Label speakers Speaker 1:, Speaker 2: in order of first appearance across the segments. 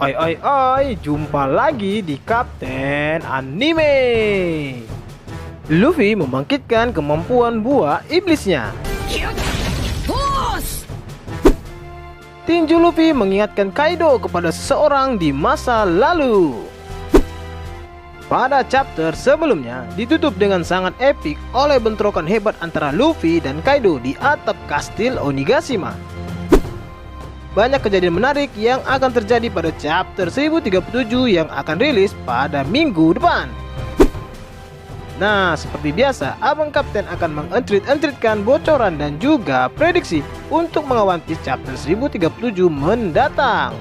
Speaker 1: Oi oi oi, jumpa lagi di Kapten Anime. Luffy membangkitkan kemampuan buah iblisnya. Tinju Luffy mengingatkan Kaido kepada seseorang di masa lalu. Pada chapter sebelumnya ditutup dengan sangat epik oleh bentrokan hebat antara Luffy dan Kaido di atap kastil Onigashima. Banyak kejadian menarik yang akan terjadi pada chapter 1037 yang akan rilis pada minggu depan. Nah, seperti biasa, Abang Kapten akan mengentrit-entritkan bocoran dan juga prediksi untuk mengawal chapter 1037 mendatang.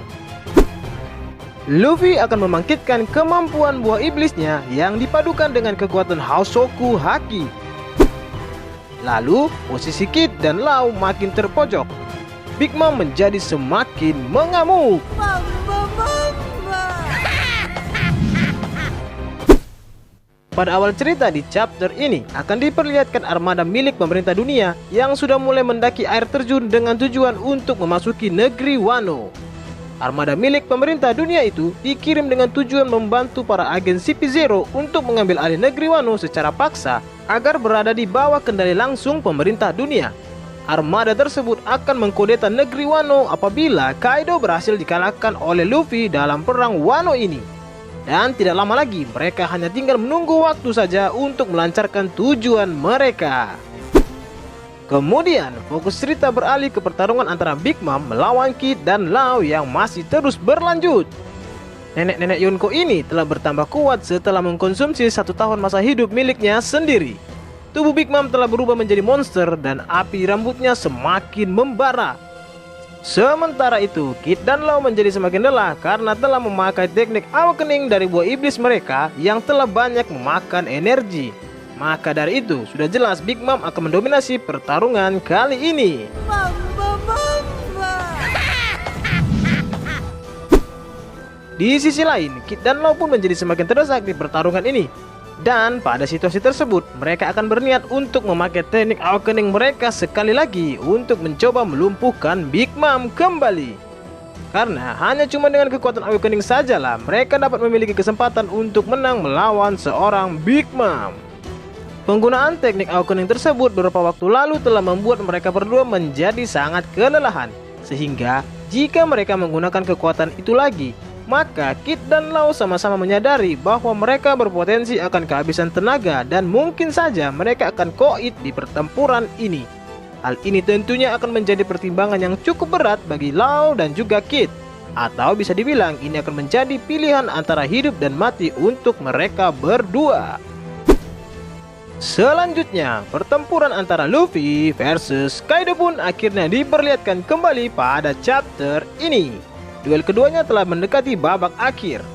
Speaker 1: Luffy akan membangkitkan kemampuan buah iblisnya yang dipadukan dengan kekuatan Hausoku Haki. Lalu, posisi Kid dan Law makin terpojok. Big Mom menjadi semakin mengamuk. Pada awal cerita di chapter ini akan diperlihatkan armada milik pemerintah dunia yang sudah mulai mendaki air terjun dengan tujuan untuk memasuki negeri Wano. Armada milik pemerintah dunia itu dikirim dengan tujuan membantu para agen CP0 untuk mengambil alih negeri Wano secara paksa agar berada di bawah kendali langsung pemerintah dunia. Armada tersebut akan mengkudeta negeri Wano apabila Kaido berhasil dikalahkan oleh Luffy dalam perang Wano ini. Dan tidak lama lagi mereka hanya tinggal menunggu waktu saja untuk melancarkan tujuan mereka. Kemudian fokus cerita beralih ke pertarungan antara Big Mom melawan Kid dan Law yang masih terus berlanjut. Nenek-nenek Yonko ini telah bertambah kuat setelah mengkonsumsi 1 tahun masa hidup miliknya sendiri. Tubuh Big Mom telah berubah menjadi monster dan api rambutnya semakin membara. Sementara itu, Kid dan Law menjadi semakin lelah karena telah memakai teknik awakening dari buah iblis mereka yang telah banyak memakan energi. Maka dari itu, sudah jelas Big Mom akan mendominasi pertarungan kali ini. Di sisi lain, Kid dan Law pun menjadi semakin terdesak di pertarungan ini. Dan pada situasi tersebut, mereka akan berniat untuk memakai teknik awakening mereka sekali lagi untuk mencoba melumpuhkan Big Mom kembali. Karena hanya cuma dengan kekuatan awakening sajalah mereka dapat memiliki kesempatan untuk menang melawan seorang Big Mom. Penggunaan teknik awakening tersebut beberapa waktu lalu telah membuat mereka berdua menjadi sangat kelelahan. Sehingga jika mereka menggunakan kekuatan itu lagi, maka Kid dan Law sama-sama menyadari bahwa mereka berpotensi akan kehabisan tenaga dan mungkin saja mereka akan koit di pertempuran ini. Hal ini tentunya akan menjadi pertimbangan yang cukup berat bagi Law dan juga Kid. Atau bisa dibilang ini akan menjadi pilihan antara hidup dan mati untuk mereka berdua. Selanjutnya, pertempuran antara Luffy versus Kaido pun akhirnya diperlihatkan kembali pada chapter ini. Duel keduanya telah mendekati babak akhir.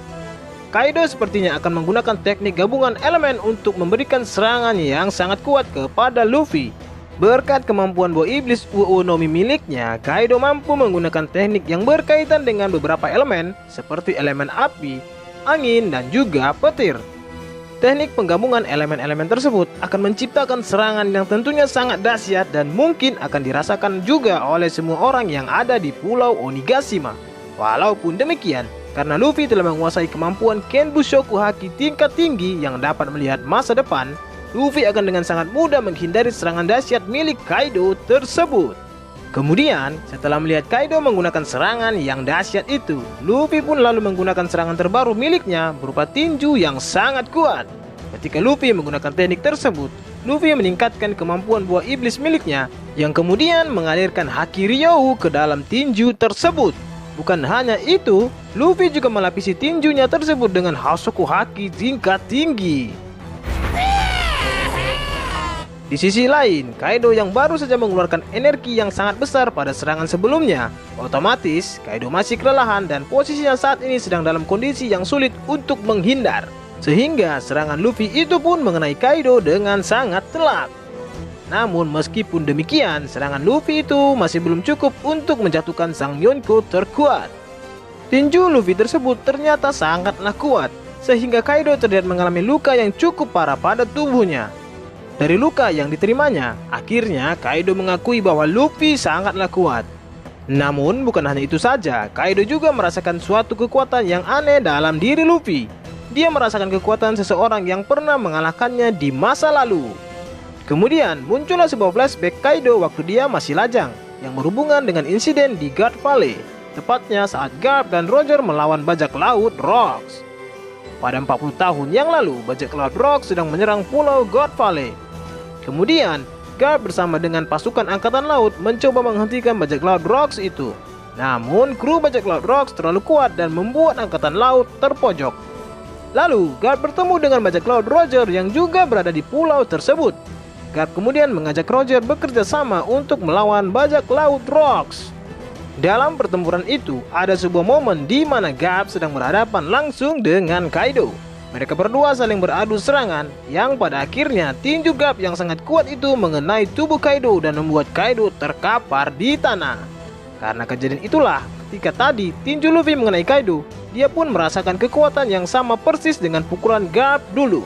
Speaker 1: Kaido sepertinya akan menggunakan teknik gabungan elemen untuk memberikan serangan yang sangat kuat kepada Luffy. Berkat kemampuan buah iblis Uonomi miliknya, Kaido mampu menggunakan teknik yang berkaitan dengan beberapa elemen seperti elemen api, angin, dan juga petir. Teknik penggabungan elemen-elemen tersebut akan menciptakan serangan yang tentunya sangat dahsyat dan mungkin akan dirasakan juga oleh semua orang yang ada di Pulau Onigashima. Walaupun demikian, karena Luffy telah menguasai kemampuan Kenbushoku Haki tingkat tinggi yang dapat melihat masa depan, Luffy akan dengan sangat mudah menghindari serangan dahsyat milik Kaido tersebut. Kemudian, setelah melihat Kaido menggunakan serangan yang dahsyat itu, Luffy pun lalu menggunakan serangan terbaru miliknya berupa tinju yang sangat kuat. Ketika Luffy menggunakan teknik tersebut, Luffy meningkatkan kemampuan buah iblis miliknya yang kemudian mengalirkan Haki Ryou ke dalam tinju tersebut. Bukan hanya itu, Luffy juga melapisi tinjunya tersebut dengan Hausoku Haki tingkat tinggi. Di sisi lain, Kaido yang baru saja mengeluarkan energi yang sangat besar pada serangan sebelumnya. Otomatis, Kaido masih kelelahan dan posisinya saat ini sedang dalam kondisi yang sulit untuk menghindar. Sehingga serangan Luffy itu pun mengenai Kaido dengan sangat telak. Namun meskipun demikian, serangan Luffy itu masih belum cukup untuk menjatuhkan sang Yonko terkuat. Tinju Luffy tersebut ternyata sangatlah kuat, sehingga Kaido terlihat mengalami luka yang cukup parah pada tubuhnya. Dari luka yang diterimanya, akhirnya Kaido mengakui bahwa Luffy sangatlah kuat. Namun bukan hanya itu saja, Kaido juga merasakan suatu kekuatan yang aneh dalam diri Luffy. Dia merasakan kekuatan seseorang yang pernah mengalahkannya di masa lalu. Kemudian muncullah sebuah flashback Kaido waktu dia masih lajang, yang berhubungan dengan insiden di Guard Valley, tepatnya saat Garp dan Roger melawan bajak laut Rocks. Pada 40 tahun yang lalu, bajak laut Rocks sedang menyerang pulau Guard Valley. Kemudian Garp bersama dengan pasukan angkatan laut mencoba menghentikan bajak laut Rocks itu. Namun kru bajak laut Rocks terlalu kuat dan membuat angkatan laut terpojok. Lalu Garp bertemu dengan bajak laut Roger yang juga berada di pulau tersebut. Garp kemudian mengajak Roger bekerja sama untuk melawan bajak laut Rocks. Dalam pertempuran itu, ada sebuah momen di mana Garp sedang berhadapan langsung dengan Kaido. Mereka berdua saling beradu serangan, yang pada akhirnya tinju Garp yang sangat kuat itu mengenai tubuh Kaido dan membuat Kaido terkapar di tanah. Karena kejadian itulah, ketika tadi tinju Luffy mengenai Kaido, dia pun merasakan kekuatan yang sama persis dengan pukulan Garp dulu.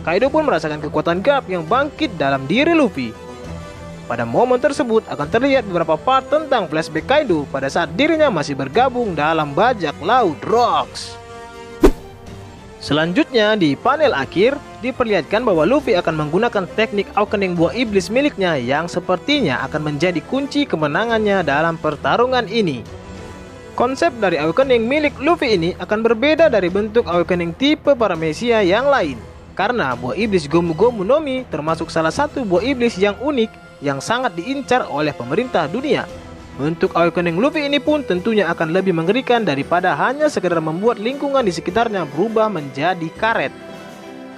Speaker 1: Kaido pun merasakan kekuatan Garp yang bangkit dalam diri Luffy. Pada momen tersebut akan terlihat beberapa part tentang flashback Kaido pada saat dirinya masih bergabung dalam bajak laut Rocks. Selanjutnya di panel akhir diperlihatkan bahwa Luffy akan menggunakan teknik awakening buah iblis miliknya yang sepertinya akan menjadi kunci kemenangannya dalam pertarungan ini. Konsep dari awakening milik Luffy ini akan berbeda dari bentuk awakening tipe paramecia yang lain, karena buah iblis Gomu Gomu no Mi termasuk salah satu buah iblis yang unik yang sangat diincar oleh pemerintah dunia. Bentuk awakening Luffy ini pun tentunya akan lebih mengerikan daripada hanya sekedar membuat lingkungan di sekitarnya berubah menjadi karet.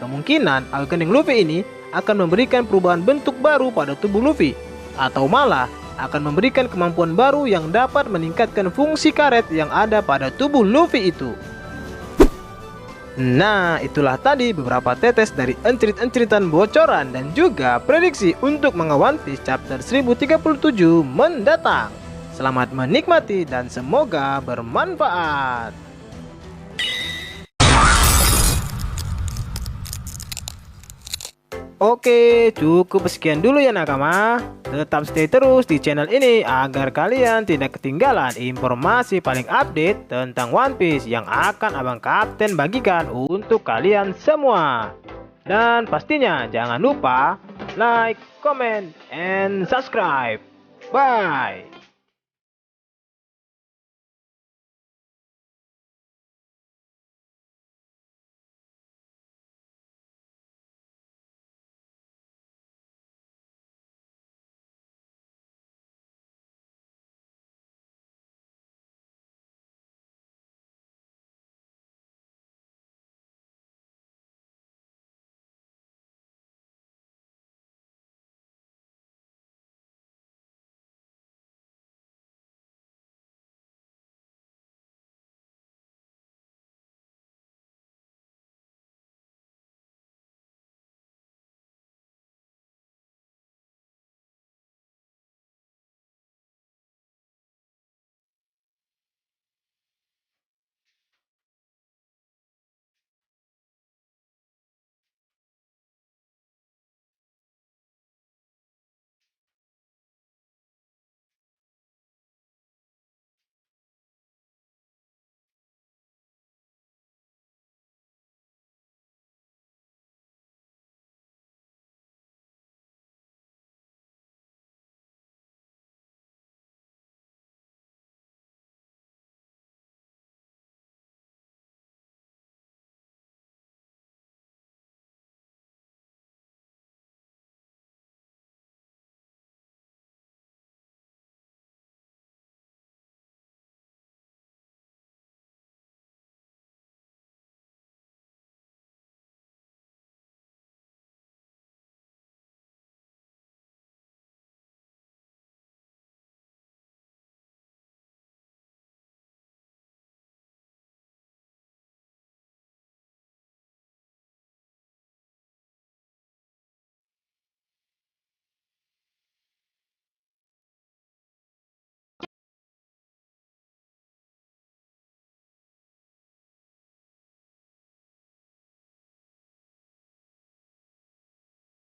Speaker 1: Kemungkinan awakening Luffy ini akan memberikan perubahan bentuk baru pada tubuh Luffy, atau malah akan memberikan kemampuan baru yang dapat meningkatkan fungsi karet yang ada pada tubuh Luffy itu. Nah, itulah tadi beberapa tetes dari encrit-encritan bocoran dan juga prediksi untuk manga One Piece chapter 1037 mendatang. Selamat menikmati dan semoga bermanfaat. Oke, cukup sekian dulu ya nakama. Tetap stay terus di channel ini agar kalian tidak ketinggalan informasi paling update tentang One Piece yang akan Abang Kapten bagikan untuk kalian semua. Dan pastinya jangan lupa like, comment, and subscribe. Bye.